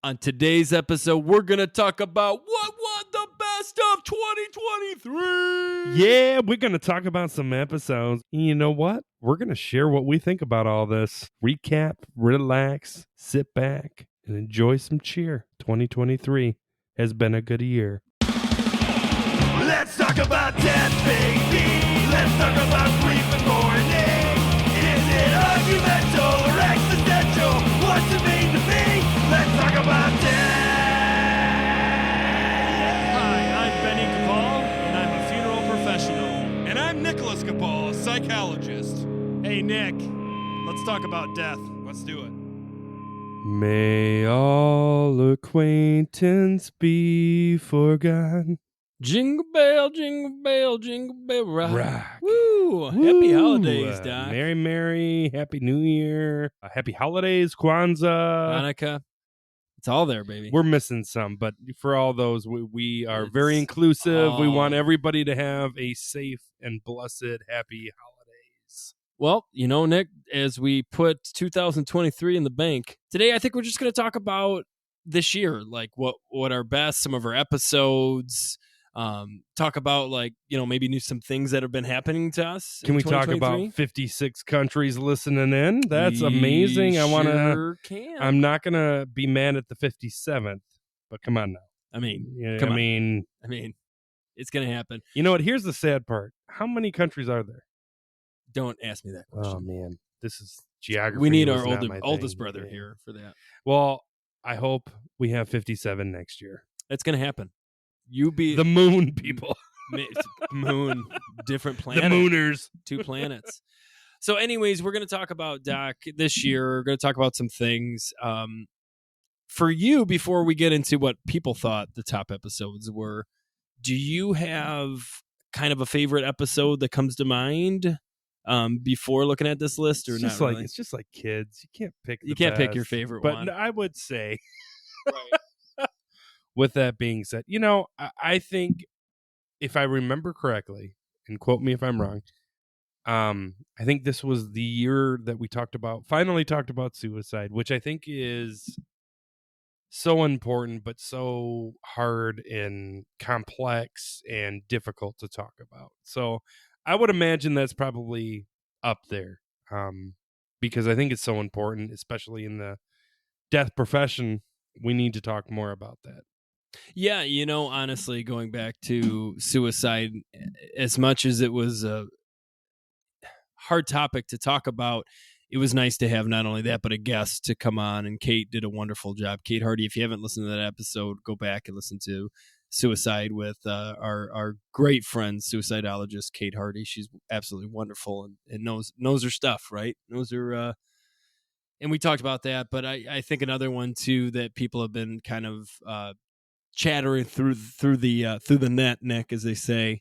On today's episode, we're going to talk about what won the best of 2023. Yeah, we're going to talk about some episodes. And you know what? We're going to share what we think about all this. Recap, relax, sit back, and enjoy some cheer. 2023 has been a good year. Let's talk about death, baby. Let's talk about grief and mourning. Is it argumental or existential? What's it mean to me? Let's talk about death. Hi, I'm Benny Capal, and I'm a funeral professional. And I'm Nicholas Capal, psychologist. Hey, Nick, let's talk about death. Let's do it. May all acquaintance be forgotten. Jingle bell, jingle bell, jingle bell rock. Rock. Woo! Happy Woo! holidays, Doc. Merry, Happy New Year. Happy holidays, Kwanzaa. Hanukkah. It's all there, baby. We're missing some, but for all those, we are very inclusive. We want everybody to have a safe and blessed, happy holidays. Well, you know, Nick, as we put 2023 in the bank, today I think we're just going to talk about this year, like what are best, some of our episodes, talk about like, you know, maybe some things that have been happening to us. Can we talk about 56 countries listening in? That's amazing. I'm not going to be mad at the 57th, but come on now. I mean, it's going to happen. You know what? Here's the sad part. How many countries are there? Don't ask me that question. Oh, man. This is geography. We need our oldest brother here for that. Well, I hope we have 57 next year. That's going to happen. You be the moon people. Moon, different planet. The mooners. 2 planets. So anyways, we're going to talk about Doc this year. We're going to talk about some things. For you, before we get into what people thought the top episodes were, do you have kind of a favorite episode that comes to mind before looking at this list, or it's not just really? Like, it's just like kids. You can't pick pick your favorite but one. But I would say, with that being said, you know, I think if I remember correctly, and quote me if I'm wrong, I think this was the year that we finally talked about suicide, which I think is so important, but so hard and complex and difficult to talk about. So I would imagine that's probably up there, because I think it's so important, especially in the death profession. We need to talk more about that. Yeah, you know, honestly, going back to suicide, as much as it was a hard topic to talk about, it was nice to have not only that, but a guest to come on. And Kate did a wonderful job. Kate Hardy, if you haven't listened to that episode, go back and listen to Suicide with our great friend, suicidologist Kate Hardy. She's absolutely wonderful and knows her stuff, right? Knows her. And we talked about that, but I think another one too that people have been kind of chattering through the net, Nick, as they say.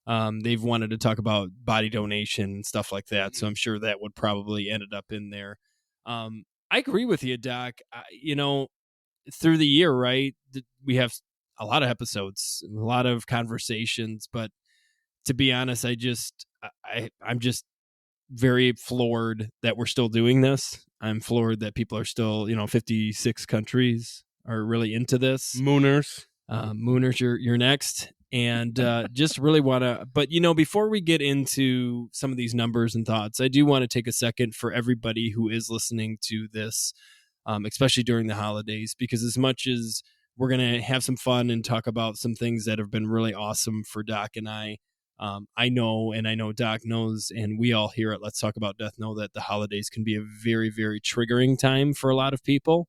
They've wanted to talk about body donation and stuff like that, so I'm sure that would probably ended up in there. I agree with you, Doc. You know, through the year, right, we have a lot of episodes, a lot of conversations, but to be honest, I'm just very floored that we're still doing this. I'm floored that people are still, 56 countries are really into this. Mooners, you're next. And just really want to, but before we get into some of these numbers and thoughts, I do want to take a second for everybody who is listening to this, especially during the holidays, because as much as we're going to have some fun and talk about some things that have been really awesome for Doc and I know Doc knows, and we all here at Let's Talk About Death know that the holidays can be a very, very triggering time for a lot of people.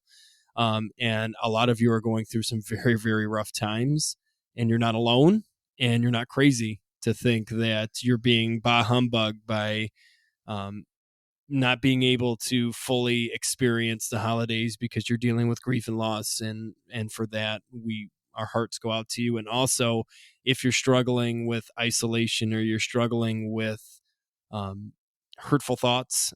And a lot of you are going through some very, very rough times. And you're not alone, and you're not crazy to think that you're being bah humbugged by not being able to fully experience the holidays because you're dealing with grief and loss. And for that, our hearts go out to you. And also, if you're struggling with isolation or you're struggling with hurtful thoughts,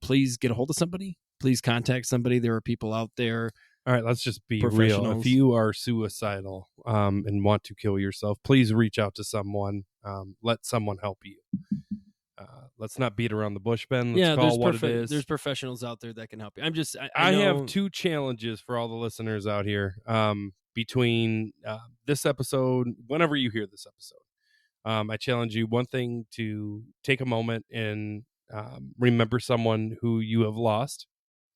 please get a hold of somebody. Please contact somebody. There are people out there. All right, let's just be real. If you are suicidal and want to kill yourself, please reach out to someone. Let someone help you. let's not beat around the bush, Ben. Let's Yeah, call what it is. there's professionals out there that can help you. I'm just I know, have 2 challenges for all the listeners out here. Between this episode, whenever you hear this episode, I challenge you one thing to take a moment and remember someone who you have lost.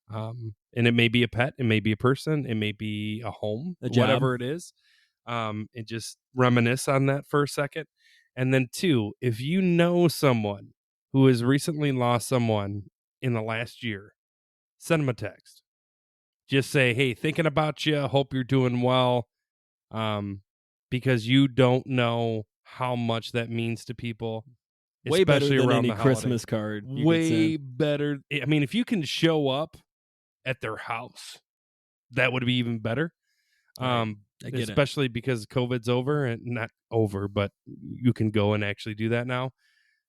And it may be a pet, it may be a person, it may be a home, A job. whatever it is. And just reminisce on that for a second. And then 2, if you know someone who has recently lost someone in the last year, send them a text. Just say, hey, thinking about you. Hope you're doing well. Because you don't know how much that means to people. way better especially than around any the holidays. Christmas card. you could Way send. better. I mean, if you can show up at their house, that would be even better. Right. I get it. Especially because COVID's over, and not over, but you can go and actually do that now.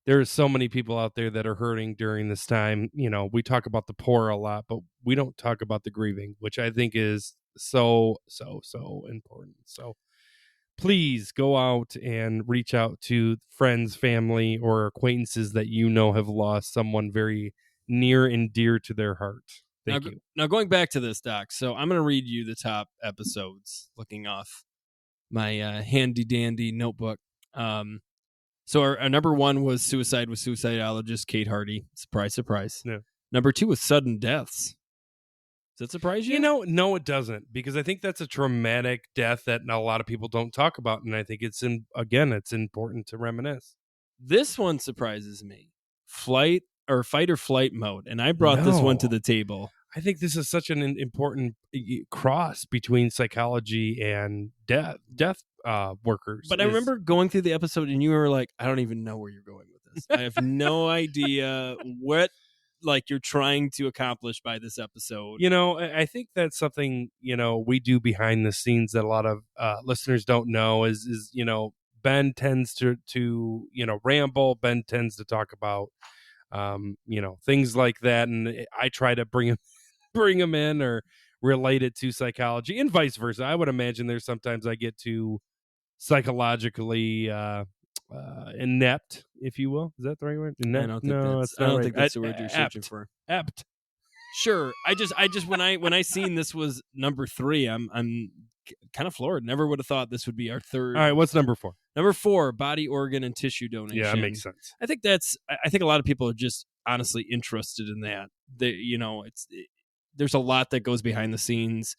There are so many people out there that are hurting during this time. You know, we talk about the poor a lot, but we don't talk about the grieving, which I think is so important. So please go out and reach out to friends, family, or acquaintances that you know have lost someone very near and dear to their heart. Thank you. Now, going back to this, Doc, so I'm going to read you the top episodes looking off my handy-dandy notebook. So our number 1 was Suicide with Suicidologist Kate Hardy. Surprise, surprise. Yeah. Number 2 was Sudden Deaths. Does that surprise you? You know, no, it doesn't, because I think that's a traumatic death that a lot of people don't talk about, and I think it's it's important to reminisce. This one surprises me. Fight or flight mode, and I brought this one to No. the table. I think this is such an important cross between psychology and death workers. But I remember going through the episode, and you were like, "I don't even know where you're going with this. I have no idea what you're trying to accomplish by this episode." You know, I think that's something, you know, we do behind the scenes that a lot of listeners don't know is you know, Ben tends to you know, ramble. Ben tends to talk about you know, things like that, and I try to bring him in or relate it to psychology, and vice versa. I would imagine there's sometimes I get too psychologically inept, if you will. Is that the right word? Inept? I don't think No, that's, it's I not don't right. think that's the word you're searching Apt. for. Apt. Sure. I just when I seen this was number 3, I'm kind of floored. Never would have thought this would be our third. All right, what's number 4? Number 4, body organ and tissue donation. Yeah, that makes sense. I think a lot of people are just honestly interested in that. You know, there's a lot that goes behind the scenes.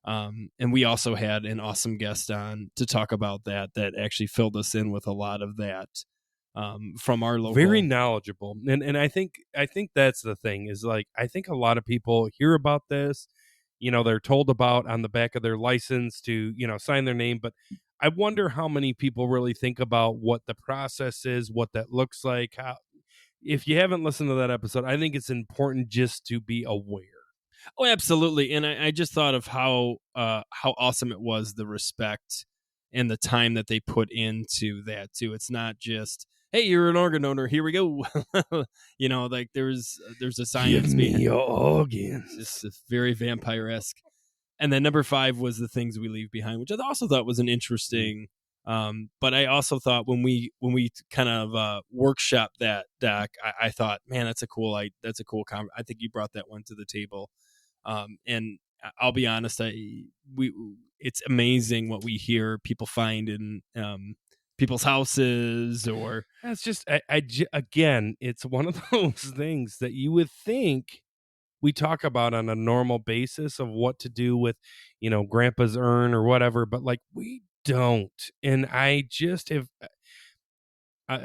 And we also had an awesome guest on to talk about that actually filled us in with a lot of that from our local. Very knowledgeable. And I think that's the thing is, like, I think a lot of people hear about this, you know, they're told about on the back of their license to, you know, sign their name, but I wonder how many people really think about what the process is, what that looks like. If you haven't listened to that episode, I think it's important just to be aware. Oh, absolutely. And I just thought of how awesome it was, the respect and the time that they put into that too. It's not just, hey, you're an organ donor, here we go. You know, like there's a science behind your organs. it's very vampire-esque. And then number 5 was the things we leave behind, which I also thought was an interesting. But I also thought when we kind of workshop that, Doc, I thought, man, that's a cool I think you brought that one to the table. And I'll be honest, it's amazing what we hear people find in people's houses, or That's just again, it's one of those things that you would think we talk about on a normal basis of what to do with, you know, grandpa's urn or whatever, but like we don't. And I just have,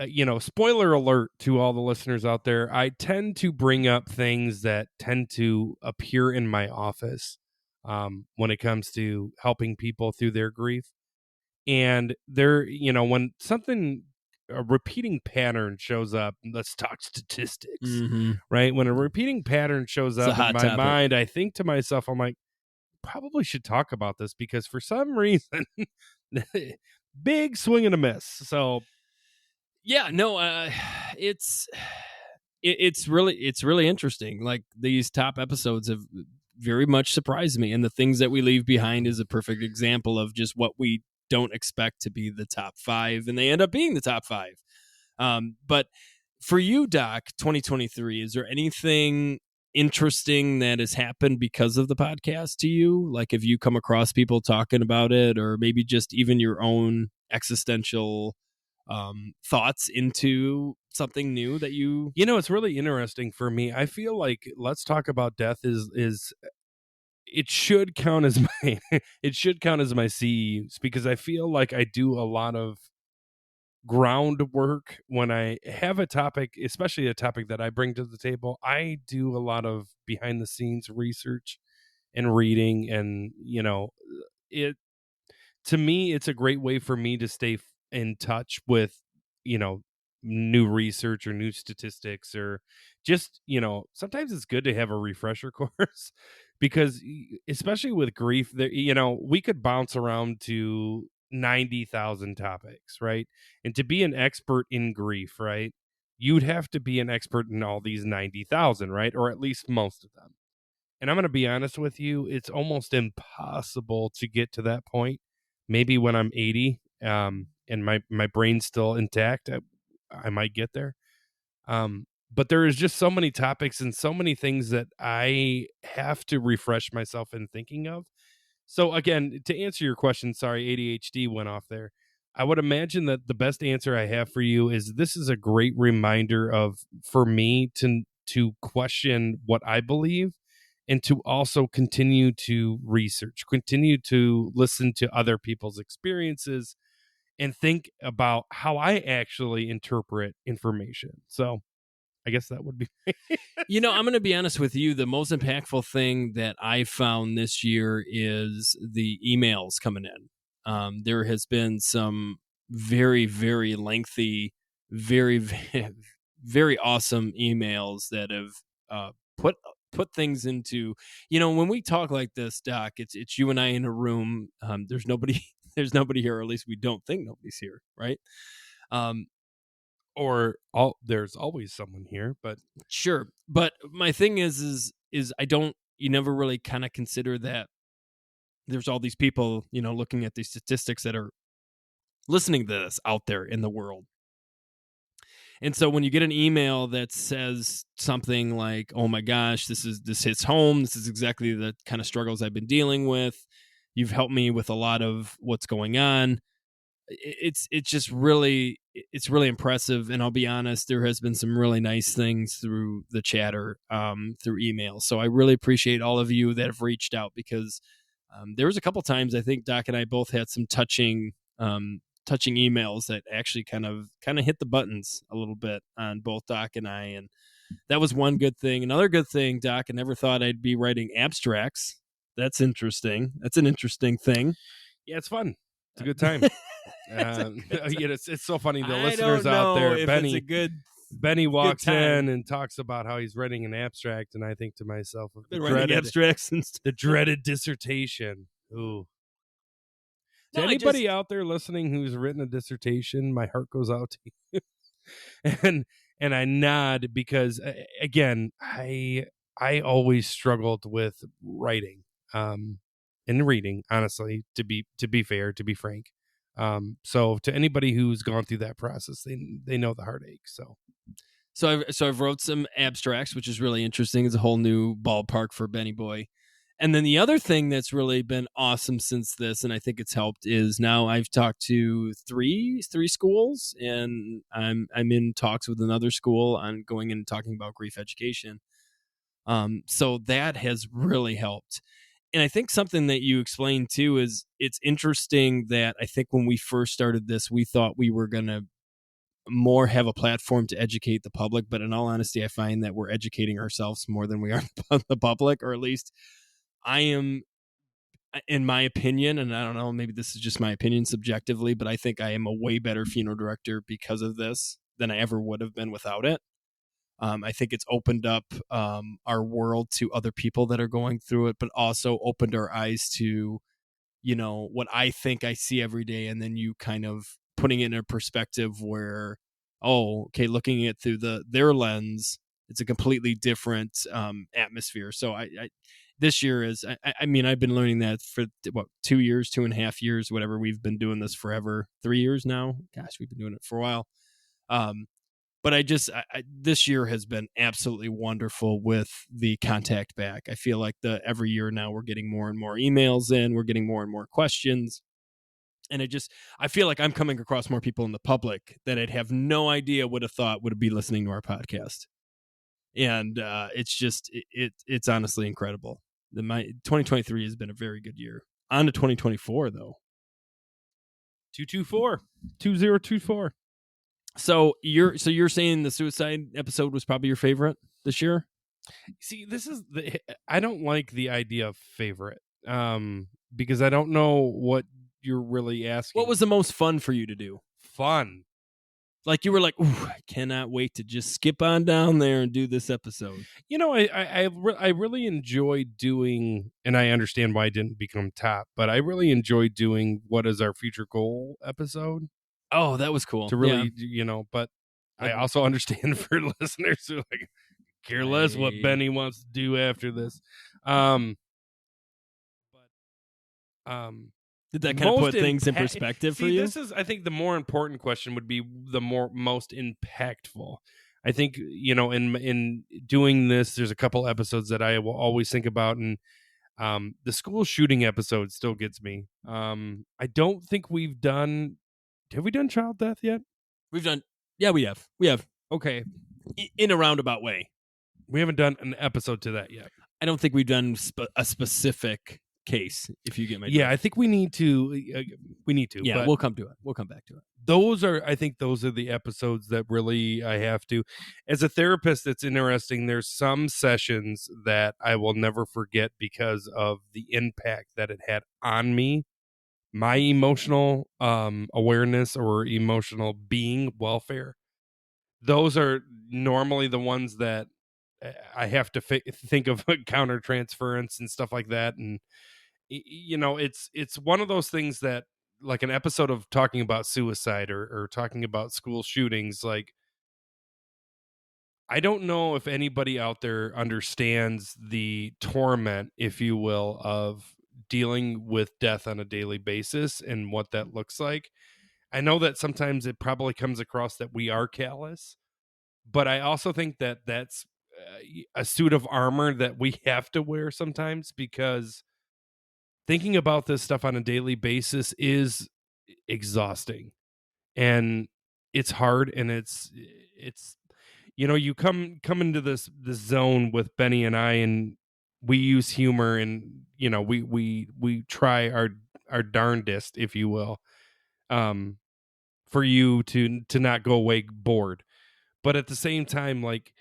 you know, spoiler alert to all the listeners out there, I tend to bring up things that tend to appear in my office when it comes to helping people through their grief. And there, you know, when a repeating pattern shows up, let's talk statistics, right? When a repeating pattern shows It's a up hot in my topic. mind, I think to myself, I'm like, probably should talk about this, because for some reason, big swing and a miss. So yeah, no, it's really interesting. Like, these top episodes have very much surprised me, and the things that we leave behind is a perfect example of just what we don't expect to be the top 5, and they end up being the top 5. But For you, Doc, 2023, is there anything interesting that has happened because of the podcast to you? Like, have you come across people talking about it, or maybe just even your own existential thoughts into something new that you... It's really interesting for me. I feel like Let's Talk About Death is it should count as my it should count as my CEUs, because I feel like I do a lot of groundwork when I have a topic, especially a topic that I bring to the table. I do a lot of behind the scenes research and reading, and it to me, it's a great way for me to stay in touch with, new research or new statistics, or just, sometimes it's good to have a refresher course, because especially with grief, there, we could bounce around to 90,000 topics, right? And to be an expert in grief, right, you'd have to be an expert in all these 90,000, right? Or at least most of them. And I'm going to be honest with you, it's almost impossible to get to that point. Maybe when I'm 80, and my brain's still intact, I might get there. But there is just so many topics and so many things that I have to refresh myself in thinking of. So again, to answer your question, sorry, ADHD went off there. I would imagine that the best answer I have for you is this is a great reminder for me to question what I believe, and to also continue to research, continue to listen to other people's experiences, and think about how I actually interpret information. So I guess that would be I'm going to be honest with you. The most impactful thing that I found this year is the emails coming in. There has been some very, very lengthy, very, very awesome emails that have put things into, when we talk like this, Doc, it's you and I in a room. There's nobody here, or at least we don't think nobody's here, right? There's always someone here, but sure. But my thing is you never really kind of consider that there's all these people, looking at these statistics that are listening to this out there in the world. And so when you get an email that says something like, "Oh my gosh, this hits home. This is exactly the kind of struggles I've been dealing with. You've helped me with a lot of what's going on." It's really impressive. And I'll be honest, there has been some really nice things through the chatter, through email. So I really appreciate all of you that have reached out, because there was a couple times I think Doc and I both had some touching emails that actually kind of hit the buttons a little bit on both Doc and I. And that was one good thing. Another good thing, Doc, I never thought I'd be writing abstracts. That's interesting. That's an interesting thing. Yeah, it's fun. It's a good time. It's so funny. The listeners out there, Benny walks in and talks about how he's writing an abstract, and I think to myself, the dreaded dissertation. Ooh. To anybody out there listening who's written a dissertation, my heart goes out to you. and I nod, because again, I always struggled with writing and reading, honestly, to be fair, to be frank. So to anybody who's gone through that process, they know the heartache. So I've wrote some abstracts, which is really interesting. It's a whole new ballpark for Benny Boy. And then the other thing that's really been awesome since this, and I think it's helped, is now I've talked to three schools, and I'm in talks with another school on going in and talking about grief education. So that has really helped. And I think something that you explained too is it's interesting that I think when we first started this, we thought we were going to more have a platform to educate the public. But in all honesty, I find that we're educating ourselves more than we are the public, or at least I am, in my opinion, and I don't know, maybe this is just my opinion subjectively, but I think I am a way better funeral director because of this than I ever would have been without it. I think it's opened up our world to other people that are going through it, but also opened our eyes to, what I think I see every day. And then you kind of putting it in a perspective where, looking at it through their lens, it's a completely different atmosphere. So I this year is, I've been learning that for 2 years, 2.5 years, whatever. We've been doing this forever, 3 years now. Gosh, we've been doing it for a while. But this year has been absolutely wonderful with the contact back. I feel like every year now we're getting more and more emails in, we're getting more and more questions. And I feel like I'm coming across more people in the public that I'd have no idea would have thought would be listening to our podcast. And it's honestly incredible. 2023 has been a very good year. On to 2024 though. 2024. So you're saying the suicide episode was probably your favorite this year? See, I don't like the idea of favorite, because I don't know what you're really asking. What was the most fun for you to do? Fun? Like you were like, ooh, I cannot wait to just skip on down there and do this episode. You know, I really enjoy doing, and I understand why I didn't become top, but I really enjoy doing what is our future goal episode. Oh, that was cool. To really, but I also understand for listeners who like care less what Benny wants to do after this. Did that kind of put things in perspective for you? This is, I think, the more important question would be the most impactful. I think, in doing this, there's a couple episodes that I will always think about, and the school shooting episode still gets me. I don't think we've done. Have we done child death yet? Yeah, we have. Okay. In a roundabout way. We haven't done an episode to that yet. I don't think we've done a specific case, if you get my drift. Yeah, I think we need to. Yeah, we'll come to it. We'll come back to it. I think those are the episodes that really I have to. As a therapist, it's interesting. There's some sessions that I will never forget because of the impact that it had on me, my emotional awareness or emotional being welfare. Those are normally the ones that I have to think of countertransference and stuff like that. And, it's one of those things that, like an episode of talking about suicide or talking about school shootings, like, I don't know if anybody out there understands the torment, if you will, of dealing with death on a daily basis and what that looks like. I know that sometimes it probably comes across that we are callous, but I also think that that's a suit of armor that we have to wear sometimes, because thinking about this stuff on a daily basis is exhausting, and it's hard, and it's you come into this zone with Benny and I, and we use humor, and we try our darndest, if you will, for you to not go away bored. But at the same time, like,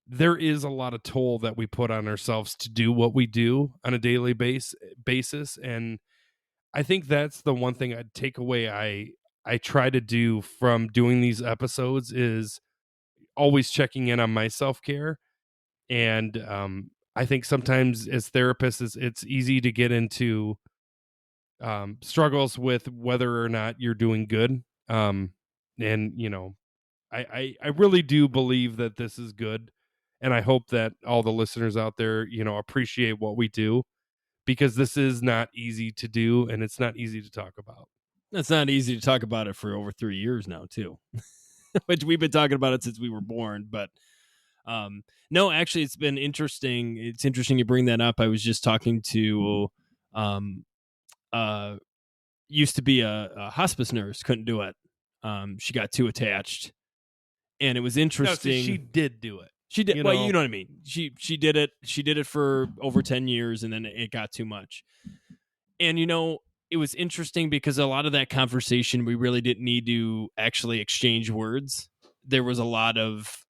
there is a lot of toll that we put on ourselves to do what we do on a daily basis. And I think that's the one thing I'd take away. I try to do from doing these episodes is always checking in on my self-care. And I think sometimes as therapists, it's easy to get into struggles with whether or not you're doing good. I really do believe that this is good. And I hope that all the listeners out there, appreciate what we do, because this is not easy to do, and it's not easy to talk about. It's not easy to talk about it for over 3 years now, too. Which we've been talking about it since we were born. But no, actually, it's been interesting. It's interesting you bring that up. I was just talking to used to be a hospice nurse, couldn't do it. She got too attached. And it was interesting. No, so she did do it. She did. Well, you know what I mean. She did it. She did it for over 10 years, and then it got too much. And it was interesting because a lot of that conversation, we really didn't need to actually exchange words. There was a lot of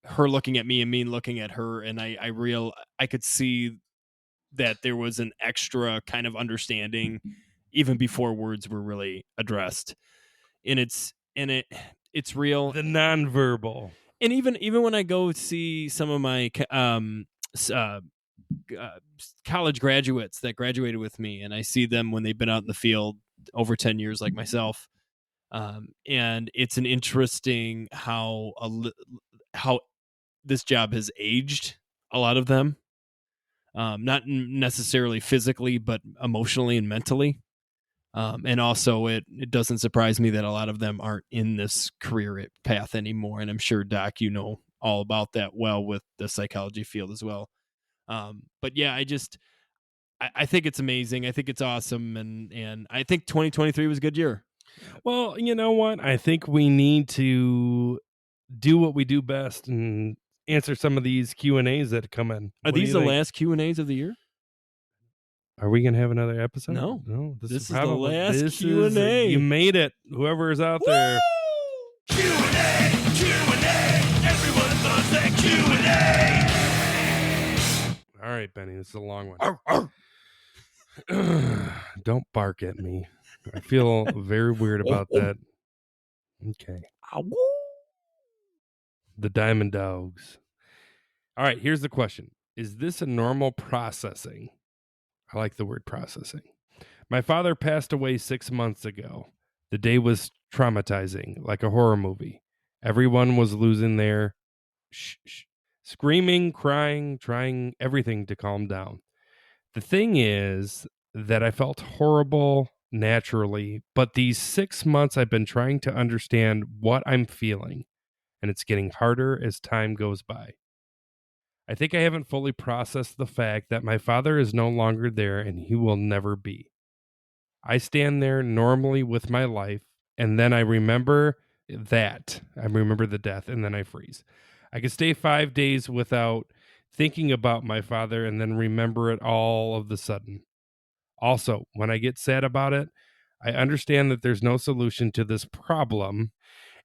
her looking at me and me looking at her, and I could see that there was an extra kind of understanding even before words were really addressed. And it's real. The nonverbal. And even when I go see some of my college graduates that graduated with me, and I see them when they've been out in the field over 10 years, like myself, and it's an interesting how this job has aged a lot of them, not necessarily physically, but emotionally and mentally. And also, it doesn't surprise me that a lot of them aren't in this career path anymore. And I'm sure, Doc, you know all about that well with the psychology field as well. But yeah, I think it's amazing. I think it's awesome. And I think 2023 was a good year. Well, you know what? I think we need to do what we do best and answer some of these Q&As that come in. Are What do these you the think? last Q&As of the year? Are we going to have another episode? No. This This is the probably- last this is- Q&A. You made it. Whoever is out there. Q&A, everyone loves that Q&A. All right, Benny, this is a long one. Don't bark at me. I feel very weird about that. Okay. The Diamond Dogs. All right, here's the question. Is this a normal processing? I like the word processing. My father passed away 6 months ago. The day was traumatizing, like a horror movie. Everyone was losing their screaming, crying, trying everything to calm down. The thing is that I felt horrible naturally, but these 6 months I've been trying to understand what I'm feeling, and it's getting harder as time goes by. I think I haven't fully processed the fact that my father is no longer there and he will never be. I stand there normally with my life, and then I remember that. I remember the death, and then I freeze. I could stay 5 days without thinking about my father and then remember it all of the sudden. Also, when I get sad about it, I understand that there's no solution to this problem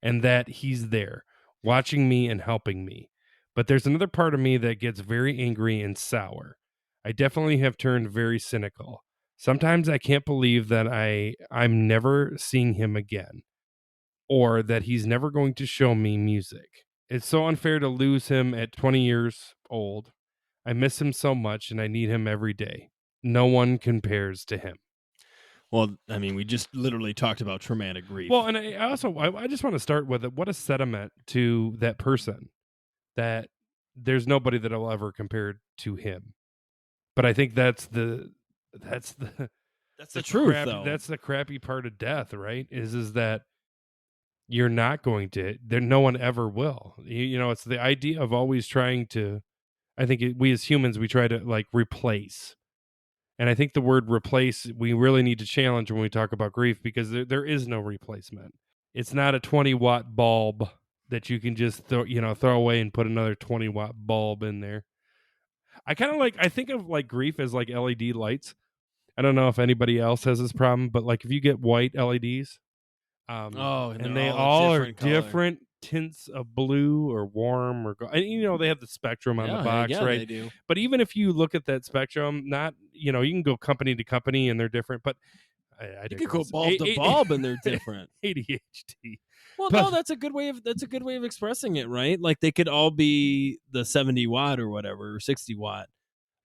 and that he's there, watching me and helping me. But there's another part of me that gets very angry and sour. I definitely have turned very cynical. Sometimes I can't believe that I'm never seeing him again, or that he's never going to show me music. It's so unfair to lose him at 20 years old. I miss him so much and I need him every day. No one compares to him. Well, I mean, we just literally talked about traumatic grief. Well, and I just want to start with what a sentiment to that person, that there's nobody that will ever compare to him. But I think that's the truth, though. That's the crappy part of death, right? Is that you're not going to. There, no one ever will. You know, it's the idea of always trying to. I think we as humans, we try to like replace. And I think the word replace, we really need to challenge when we talk about grief, because there is no replacement. It's not a 20-watt bulb that you can just throw away and put another 20-watt bulb in there. I think of like grief as like LED lights. I don't know if anybody else has this problem, but like if you get white LEDs, and they all are different tints of blue or warm or and they have the spectrum on the box, right? They do. But even if you look at that spectrum, not you can go company to company and they're different, but you could go bulb to bulb and they're different. ADHD. Well, no, that's a good way of expressing it, right? Like they could all be the 70 watt or whatever, or 60 watt,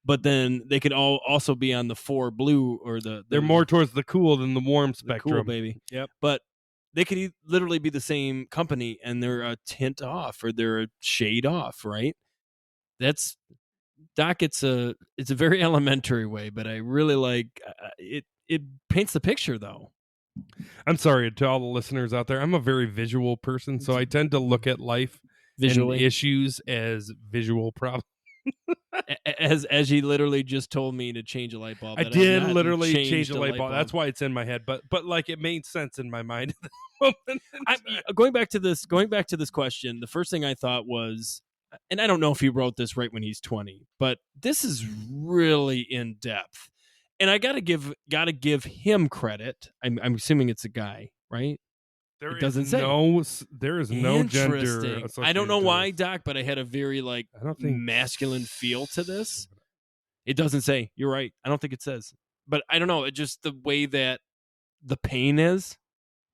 but then they could all also be on the 4 blue or they're more towards the cool than the warm spectrum, cool, baby. Yep. But they could literally be the same company and they're a tint off or they're a shade off, right? That's Doc. It's a very elementary way, but I really like it. It paints the picture, though. I'm sorry to all the listeners out there. I'm a very visual person, so I tend to look at life Visually. and issues as visual problems. As he literally just told me to change a light bulb. I did literally change a light bulb. That's why it's in my head, but like it made sense in my mind at the moment. Going back to this question, the first thing I thought was, and I don't know if he wrote this right when he's 20, but this is really in depth. And I gotta give him credit. I'm assuming it's a guy, right? It doesn't say. There is no gender. I don't know why, Doc, but I had a very I don't think masculine feel to this. It doesn't say. You're right. I don't think it says. But I don't know. It just the way that the pain is.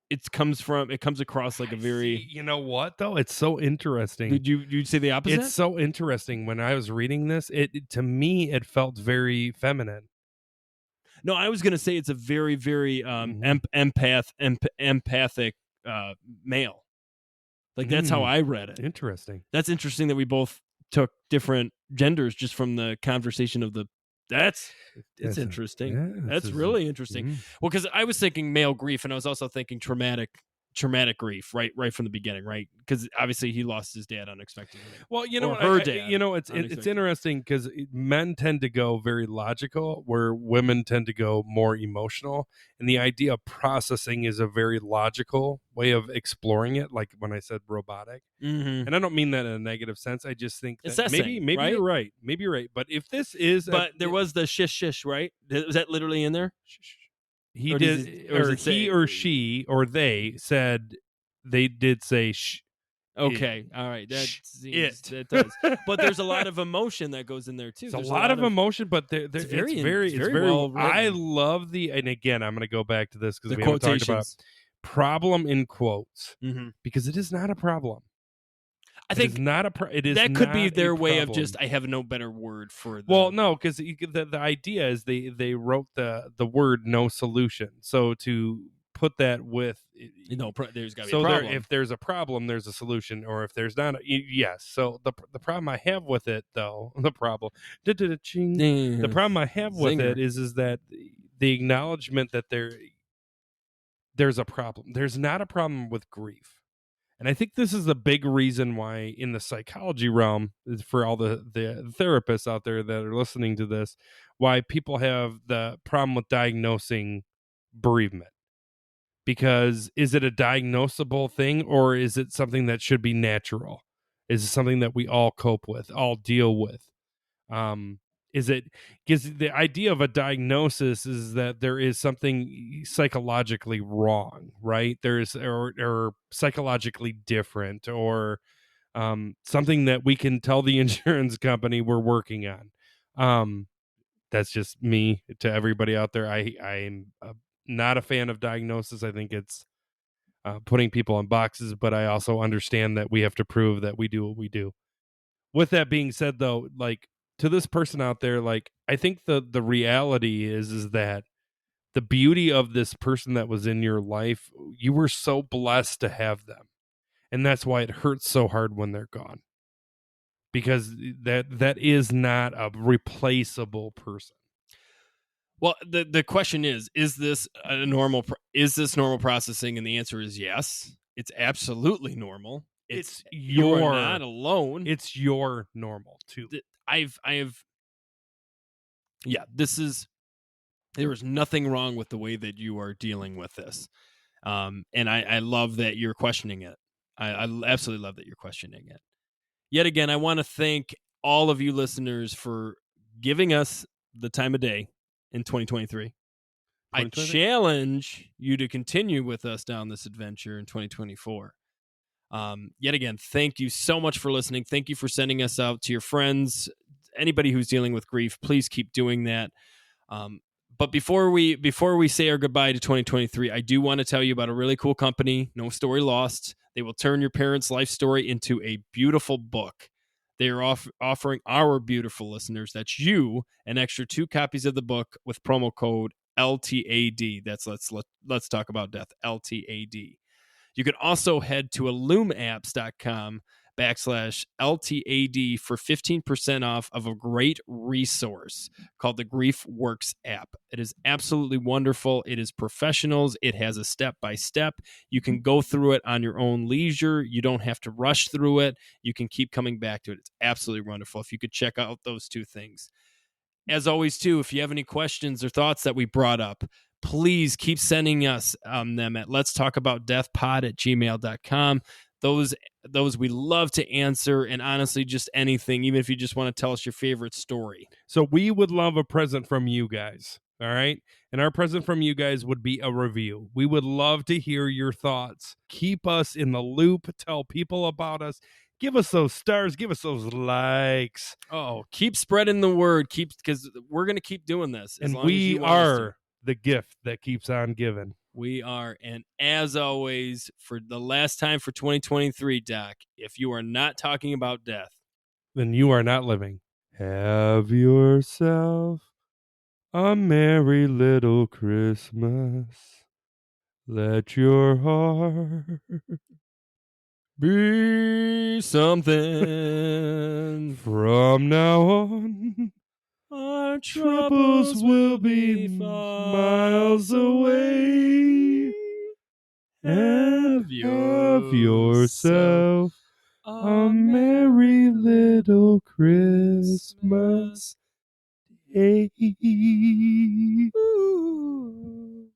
It comes across like a very. You know what though? It's so interesting. Did you say the opposite? It's so interesting. When I was reading this, to me it felt very feminine. No, I was going to say it's a very, very empathic male. Like that's how I read it. Interesting. That's interesting that we both took different genders just from the conversation of the It's That's- interesting. yeah, That's this is- really interesting. Mhm. Well, because I was thinking male grief, and I was also thinking traumatic grief, right from the beginning, right? Because obviously he lost his dad unexpectedly. Well, you know, Or her I- dad, you know, it's unexpected. interesting because men tend to go very logical, where women tend to go more emotional. And the idea of processing is a very logical way of exploring it. Like when I said robotic, Mm-hmm. and I don't mean that in a negative sense. I just think that Assessing, maybe right? you're right. Maybe you're right. But if this is, But there was the shish, right? Was that literally in there? he or does did, it- or does or it say- he or she or they said they did say shh. Okay, all right, that Shh, seems it. that does. But there's a lot of emotion that goes in there too. It's a There's lot of emotion, but it's it's very very. well I written. love and again, I'm going to go back to this because the we haven't talked about quotations. problem in quotes Mm-hmm. because it is not a problem. I It think is not a. It is that could be not a their way of problem. just. I have no better word for. Well, no, because the idea is they wrote the word no solution. So to put that with there's got to be so a problem. if there's a problem, there's a solution, or if there's not, yes. So the problem I have with it, though, the problem, the problem I have with Zinger. it is that the acknowledgement that there's a problem. There's not a problem with grief. And I think this is the big reason why in the psychology realm, for all the therapists out there that are listening to this, why people have the problem with diagnosing bereavement. Because is it a diagnosable thing, or is it something that should be natural? Is it something that we all cope with, all deal with? Is it, because the idea of a diagnosis is that there is something psychologically wrong, right? There's or psychologically different, or something that we can tell the insurance company we're working on. That's just me to everybody out there. I'm not a fan of diagnosis. I think it's putting people in boxes, but I also understand that we have to prove that we do what we do. With that being said, though, like, to this person out there, like, I think the reality is that the beauty of this person that was in your life, you were so blessed to have them. And that's why it hurts so hard when they're gone. Because that is not a replaceable person. Well, the question is this a normal? Is this normal processing? And the answer is yes. It's absolutely normal. It's You're your not alone. It's your normal too. This is. There is nothing wrong with the way that you are dealing with this, and I love that you're questioning it. I absolutely love that you're questioning it. Yet again, I want to thank all of you listeners for giving us the time of day in 2023. I challenge you to continue with us down this adventure in 2024. Yet again, thank you so much for listening. Thank you for sending us out to your friends. Anybody who's dealing with grief, please keep doing that. But before we say our goodbye to 2023, I do want to tell you about a really cool company, No Story Lost. They will turn your parents' life story into a beautiful book. They are offering our beautiful listeners, that's you, an extra 2 copies of the book with promo code LTAD. That's Let's Talk About Death, LTAD. You can also head to illumapps.com/LTAD for 15% off of a great resource called the Grief Works app. It is absolutely wonderful. It is professionals. It has a step-by-step. You can go through it on your own leisure. You don't have to rush through it. You can keep coming back to it. It's absolutely wonderful. If you could check out those 2 things. As always, too, if you have any questions or thoughts that we brought up, please keep sending us them at letstalkaboutdeathpod@gmail.com. Those we love to answer, and honestly, just anything, even if you just want to tell us your favorite story. So we would love a present from you guys. All right. And our present from you guys would be a review. We would love to hear your thoughts. Keep us in the loop. Tell people about us. Give us those stars. Give us those likes. Oh, keep spreading the word. Because we're going to keep doing this. And we are the gift that keeps on giving. We are. And as always, for the last time for 2023, Doc, if you are not talking about death, then you are not living. Have yourself a merry little Christmas. Let your heart be something. From now on, Our troubles will be miles away. Have yourself a merry little Christmas day. Ooh.